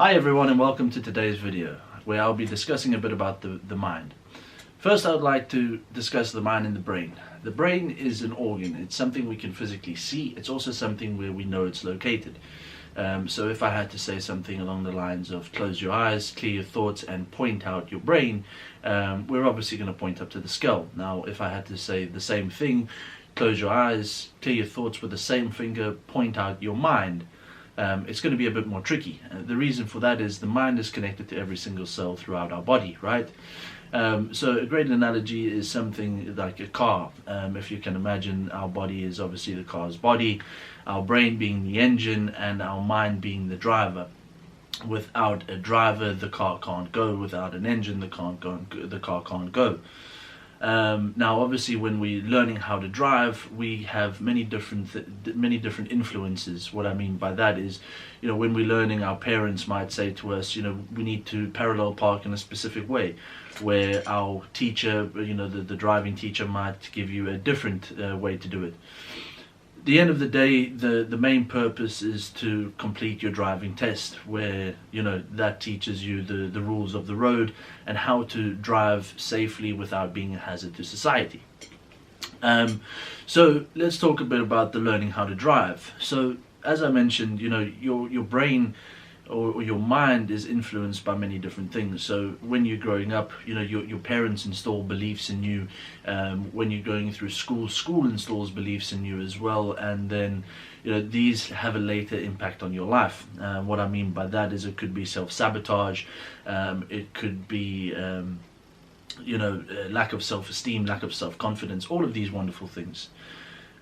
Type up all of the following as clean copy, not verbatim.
Hi everyone, and welcome to today's video where I'll be discussing a bit about the mind. First, I would like to discuss the mind and the brain. The brain is an organ. It's something we can physically see. It's also something where we know it's located. So if I had to say something along the lines of close your eyes, clear your thoughts and point out your brain, we're obviously going to point up to the skull. Now if I had to say the same thing, close your eyes, clear your thoughts with the same finger, point out your mind, it's going to be a bit more tricky. The reason for that is the mind is connected to every single cell throughout our body, right? So a great analogy is something like a car. If you can imagine, our body is obviously the car's body, our brain being the engine, and our mind being the driver. Without a driver, the car can't go. Without an engine, the car can't go. Now obviously when we're learning how to drive, we have many different influences. What I mean by that is, when we're learning, our parents might say to us, we need to parallel park in a specific way, where our teacher, the driving teacher might give you a different way to do it. At the end of the day, the main purpose is to complete your driving test, where that teaches you the rules of the road and how to drive safely without being a hazard to society. So let's talk a bit about the learning how to drive. So as I mentioned, your brain or your mind is influenced by many different things. So when you're growing up, your parents install beliefs in you. When you're going through school installs beliefs in you as well, and then these have a later impact on your life. What I mean by that is it could be self-sabotage, it could be lack of self-esteem, lack of self-confidence, all of these wonderful things.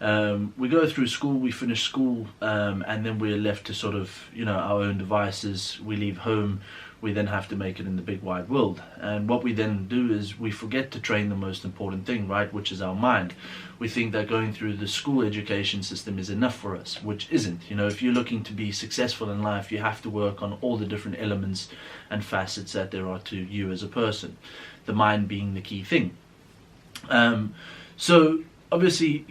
We go through school, we finish school, and then we're left to sort of, our own devices. We leave home, we then have to make it in the big wide world. And what we then do is we forget to train the most important thing, right, which is our mind. We think that going through the school education system is enough for us, which isn't. If you're looking to be successful in life, you have to work on all the different elements and facets that there are to you as a person, the mind being the key thing. So obviously,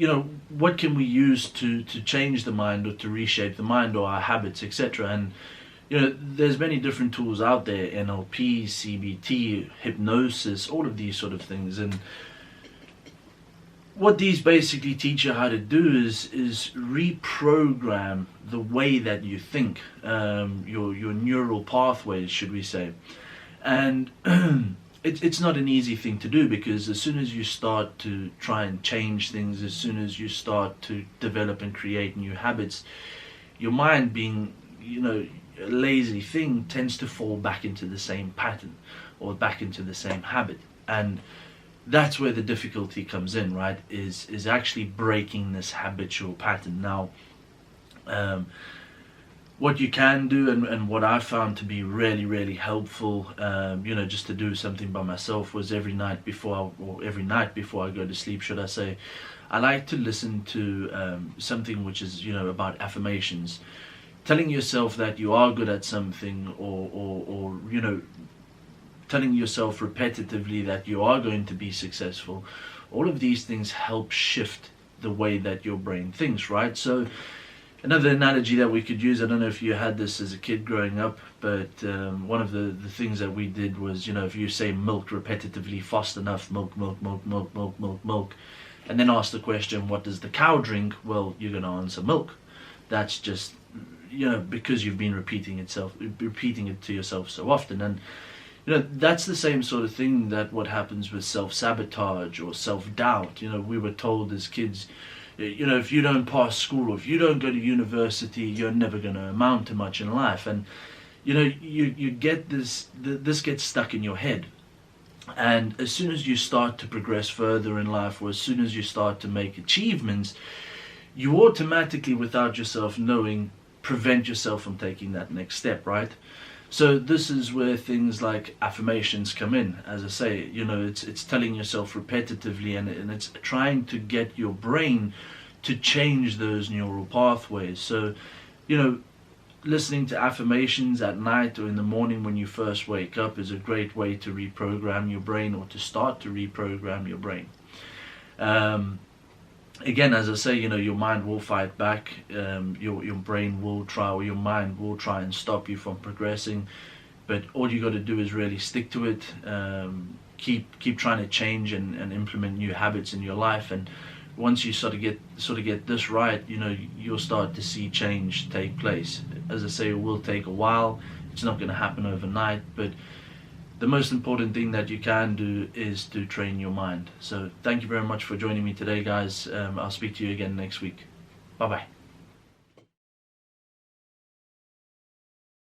what can we use to change the mind or to reshape the mind or our habits, etc. And there's many different tools out there: NLP, CBT, hypnosis, all of these sort of things. And what these basically teach you how to do is reprogram the way that you think, your neural pathways, should we say. And it's not an easy thing to do, because as soon as you start to try and change things, as soon as you start to develop and create new habits, your mind, being a lazy thing, tends to fall back into the same pattern or back into the same habit. And that's where the difficulty comes in, right, is actually breaking this habitual pattern. Now what you can do, and what I found to be really, really helpful, just to do something by myself, was every night before I go to sleep, should I say, I like to listen to something which is, about affirmations, telling yourself that you are good at something, or telling yourself repetitively that you are going to be successful. All of these things help shift the way that your brain thinks, right? So another analogy that we could use, I don't know if you had this as a kid growing up, but one of the things that we did was, if you say milk repetitively fast enough, milk, milk, milk, milk, milk, milk, milk, and then ask the question, what does the cow drink? Well, you're going to answer milk. That's just, because you've been repeating it to yourself so often. And that's the same sort of thing that what happens with self-sabotage or self-doubt. We were told as kids, if you don't pass school, or if you don't go to university, you're never going to amount to much in life. And you get this gets stuck in your head. And as soon as you start to progress further in life, or as soon as you start to make achievements, you automatically, without yourself knowing, prevent yourself from taking that next step, right? So this is where things like affirmations come in. As I say, it's telling yourself repetitively, and it's trying to get your brain to change those neural pathways. So, listening to affirmations at night or in the morning when you first wake up is a great way to reprogram your brain, or to start to reprogram your brain. again, as I say, your mind will fight back. Your brain will try, or your mind will try and stop you from progressing. But all you got to do is really stick to it. Keep trying to change and implement new habits in your life. And once you sort of get this right, you'll start to see change take place. As I say, it will take a while. It's not going to happen overnight, but the most important thing that you can do is to train your mind. So thank you very much for joining me today, guys. I'll speak to you again next week. Bye bye.